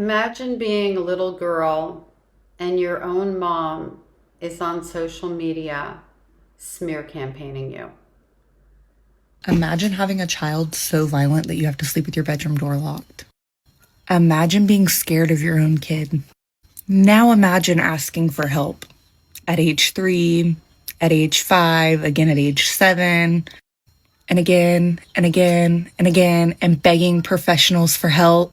Imagine being a little girl and your own mom is on social media smear campaigning you. Imagine having a child so violent that you have to sleep with your bedroom door locked. Imagine being scared of your own kid. Now imagine asking for help at age 3, at age 5, again at age 7, and again and again and again, and begging professionals for help.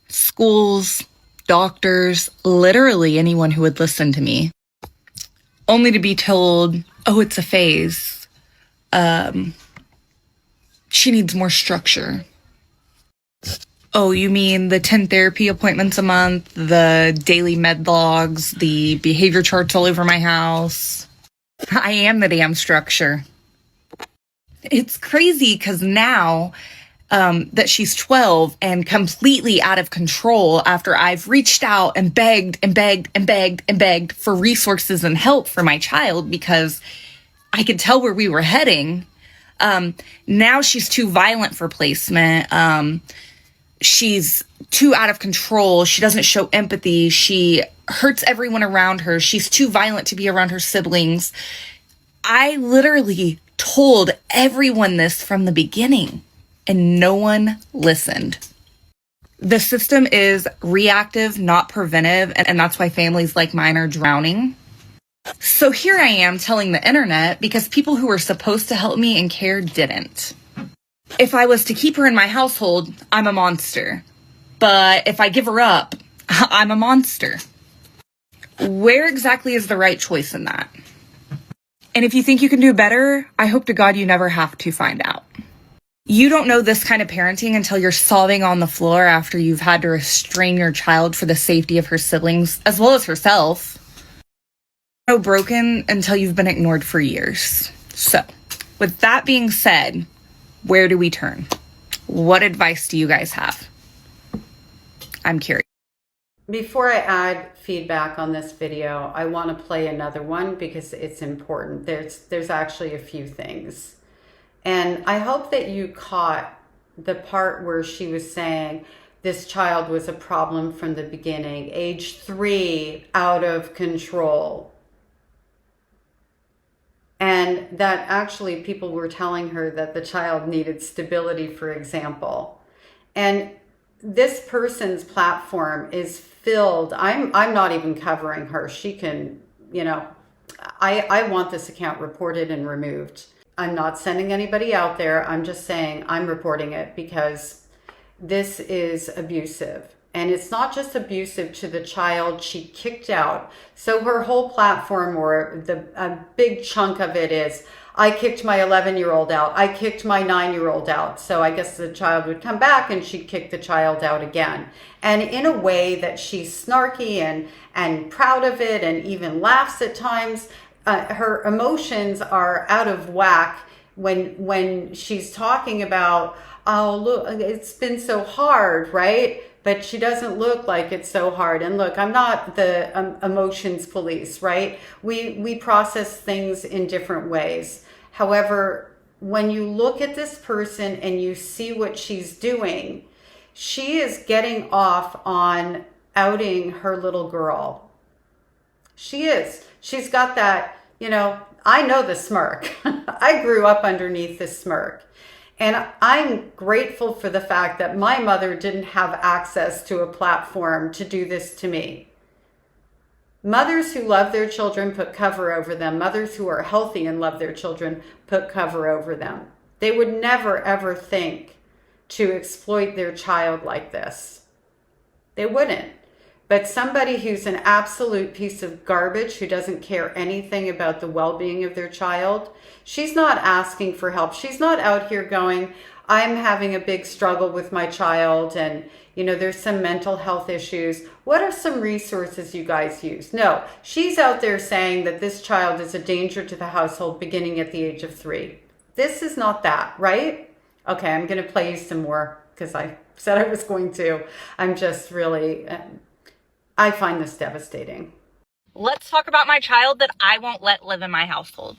Schools, doctors, literally anyone who would listen to me. Only to be told, oh, it's a phase. She needs more structure. Oh, you mean the 10 therapy appointments a month, the daily med logs, the behavior charts all over my house? I am the damn structure. It's crazy because now that she's 12 and completely out of control after I've reached out and begged and begged and begged and begged for resources and help for my child because I could tell where we were heading. Now she's too violent for placement. She's too out of control. She doesn't show empathy. She hurts everyone around her. She's too violent to be around her siblings. I literally told everyone this from the beginning, and no one listened. The system is reactive, not preventive, and that's why families like mine are drowning. So here I am telling the internet because people who were supposed to help me and care didn't. If I was to keep her in my household, I'm a monster. But if I give her up, I'm a monster. Where exactly is the right choice in that? And if you think you can do better, I hope to God you never have to find out. You don't know this kind of parenting until you're sobbing on the floor after you've had to restrain your child for the safety of her siblings, as well as herself. No broken until you've been ignored for years. So, with that being said, where do we turn? What advice do you guys have? I'm curious. Before I add feedback on this video, I want to play another one because it's important. There's actually a few things. And I hope that you caught the part where she was saying this child was a problem from the beginning, age 3, out of control. And that actually people were telling her that the child needed stability, for example. And this person's platform is filled. I'm not even covering her. She can, I want this account reported and removed. I'm not sending anybody out there. I'm just saying I'm reporting it because this is abusive. And it's not just abusive to the child she kicked out. So her whole platform, or a big chunk of it, is I kicked my 11-year-old out. I kicked my 9-year-old out. So I guess the child would come back and she'd kick the child out again. And in a way that she's snarky and proud of it and even laughs at times. Her emotions are out of whack when she's talking about, oh, look, it's been so hard, right? But she doesn't look like it's so hard. And look, I'm not the emotions police, right? We process things in different ways. However, when you look at this person and you see what she's doing, she is getting off on outing her little girl. She is. She's got that, I know the smirk. I grew up underneath this smirk. And I'm grateful for the fact that my mother didn't have access to a platform to do this to me. Mothers who love their children put cover over them. Mothers who are healthy and love their children put cover over them. They would never, ever think to exploit their child like this. They wouldn't. But somebody who's an absolute piece of garbage, who doesn't care anything about the well-being of their child, she's not asking for help. She's not out here going, I'm having a big struggle with my child and, there's some mental health issues. What are some resources you guys use? No, she's out there saying that this child is a danger to the household beginning at the age of 3. This is not that, right? Okay, I'm going to play you some more because I said I was going to. I'm just really... I find this devastating. Let's talk about my child that I won't let live in my household.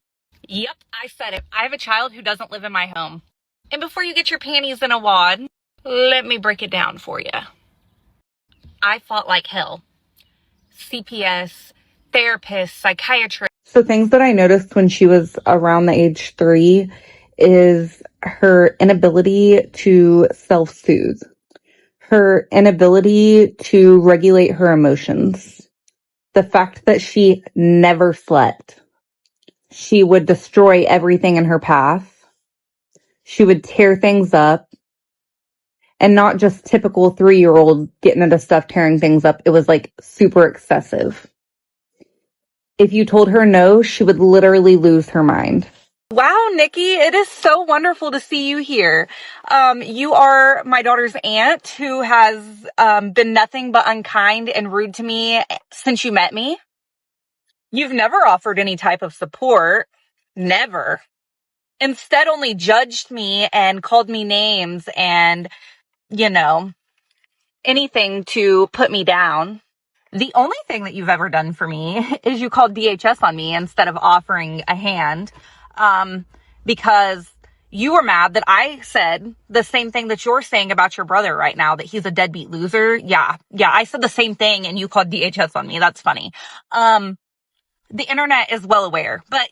Yep, I said it. I have a child who doesn't live in my home. And before you get your panties in a wad, let me break it down for you. I fought like hell. CPS, therapists, psychiatrists. So things that I noticed when she was around the age 3 is her inability to self-soothe, her inability to regulate her emotions, the fact that she never slept. She would destroy everything in her path. She would tear things up. And not just typical 3-year-old getting into stuff, tearing things up. It was like super excessive. If you told her no, she would literally lose her mind. Wow, Nikki, it is so wonderful to see you here. You are my daughter's aunt who has been nothing but unkind and rude to me since you met me. You've never offered any type of support. Never. Instead, only judged me and called me names and, anything to put me down. The only thing that you've ever done for me is you called DHS on me instead of offering a hand, because you were mad that I said the same thing that you're saying about your brother right now, that he's a deadbeat loser. Yeah, I said the same thing and you called DHS on me. That's funny. The internet is well aware, but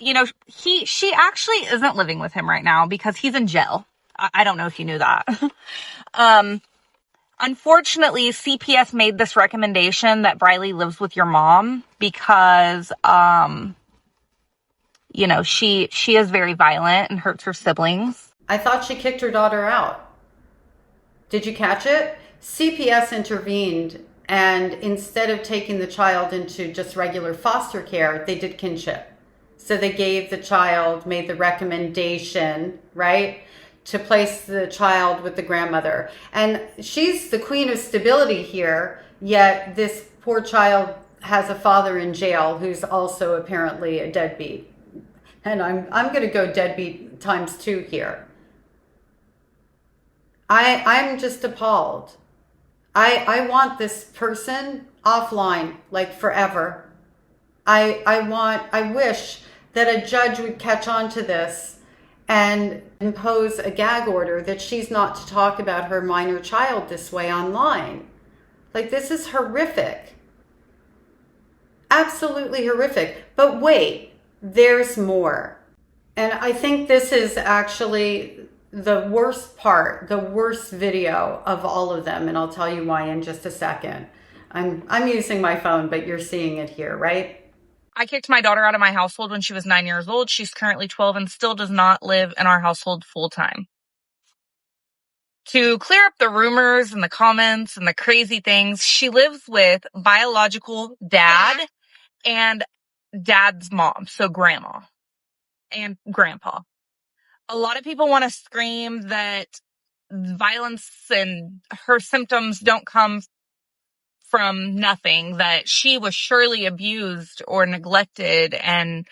she actually isn't living with him right now because he's in jail. I don't know if you knew that. Unfortunately, CPS made this recommendation that Briley lives with your mom because, she is very violent and hurts her siblings. I thought she kicked her daughter out. Did you catch it? CPS intervened, and instead of taking the child into just regular foster care, they did kinship. So they gave the child, made the recommendation, right, to place the child with the grandmother. And she's the queen of stability here, yet this poor child has a father in jail who's also apparently a deadbeat. And I'm going to go deadbeat times 2 here. I'm just appalled. I want this person offline, like forever. I wish that a judge would catch on to this and impose a gag order that she's not to talk about her minor child this way online. Like, this is horrific. Absolutely horrific. But wait, there's more. And I think this is actually the worst part, the worst video of all of them. And I'll tell you why in just a second. I'm using my phone, but you're seeing it here, right? I kicked my daughter out of my household when she was 9 years old. She's currently 12 and still does not live in our household full time. To clear up the rumors and the comments and the crazy things, she lives with biological dad and dad's mom, so grandma and grandpa. A lot of people want to scream that violence and her symptoms don't come from nothing, that she was surely abused or neglected and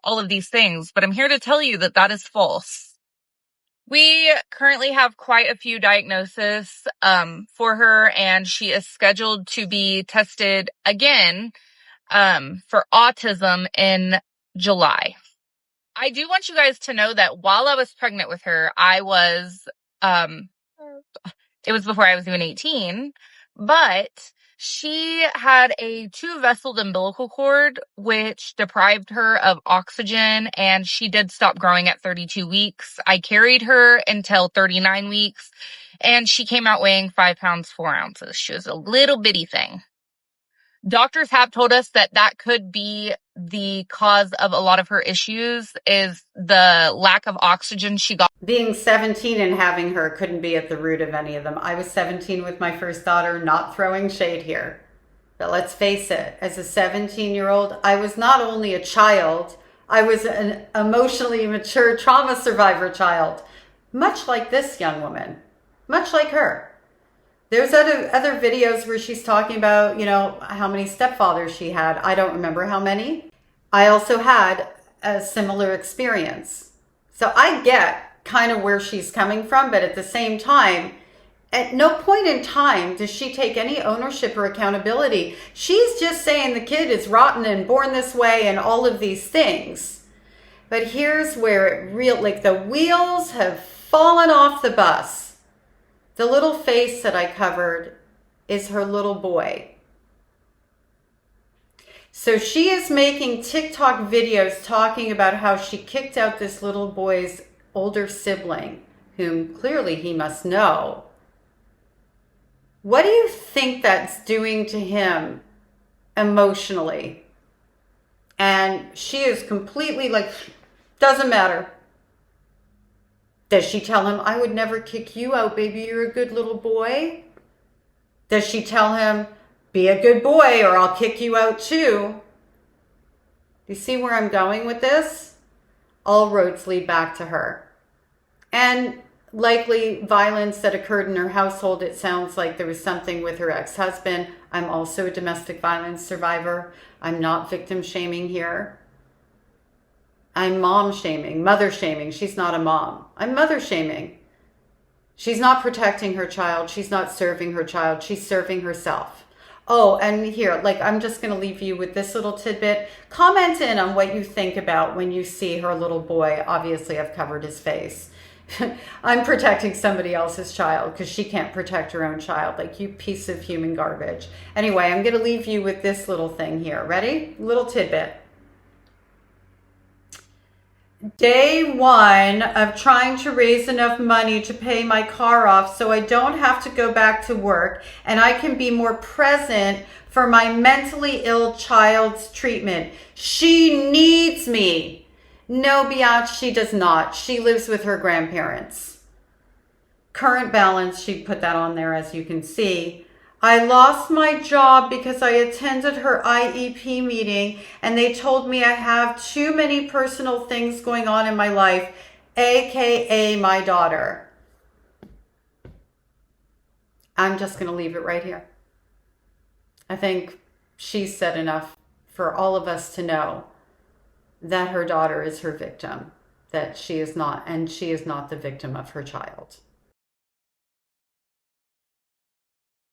all of these things. But I'm here to tell you that that is false. We currently have quite a few diagnoses for her, and she is scheduled to be tested again for autism in July. I do want you guys to know that while I was pregnant with her, it was before I was even 18, but she had a 2-vesseled umbilical cord, which deprived her of oxygen, and she did stop growing at 32 weeks. I carried her until 39 weeks, and she came out weighing 5 pounds, 4 ounces. She was a little bitty thing. Doctors have told us that that could be the cause of a lot of her issues, is the lack of oxygen she got. Being 17 and having her couldn't be at the root of any of them. I was 17 with my first daughter, not throwing shade here. But let's face it, as a 17-year-old, I was not only a child, I was an emotionally immature trauma survivor child. Much like this young woman, much like her. There's other videos where she's talking about, how many stepfathers she had. I don't remember how many. I also had a similar experience. So I get kind of where she's coming from, but at the same time, at no point in time does she take any ownership or accountability. She's just saying the kid is rotten and born this way and all of these things. But here's where the wheels have fallen off the bus. The little face that I covered is her little boy. So she is making TikTok videos talking about how she kicked out this little boy's older sibling, whom clearly he must know. What do you think that's doing to him emotionally? And she is completely like, doesn't matter. Does she tell him, I would never kick you out, baby, you're a good little boy? Does she tell him, be a good boy or I'll kick you out too? You see where I'm going with this? All roads lead back to her. And likely violence that occurred in her household. It sounds like there was something with her ex-husband. I'm also a domestic violence survivor. I'm not victim shaming here. I'm mom shaming, mother shaming. She's not a mom. I'm mother shaming. She's not protecting her child. She's not serving her child. She's serving herself. Oh, and here, like, I'm just going to leave you with this little tidbit. Comment in on what you think about when you see her little boy. Obviously, I've covered his face. I'm protecting somebody else's child because she can't protect her own child. Like, you piece of human garbage. Anyway, I'm going to leave you with this little thing here. Ready? Little tidbit. Day one of trying to raise enough money to pay my car off so I don't have to go back to work and I can be more present for my mentally ill child's treatment. She needs me. No, biatch, she does not. She lives with her grandparents. Current balance, she put that on there as you can see. I lost my job because I attended her IEP meeting and they told me I have too many personal things going on in my life, aka my daughter. I'm just going to leave it right here. I think she's said enough for all of us to know that her daughter is her victim, that she is not, and she is not the victim of her child.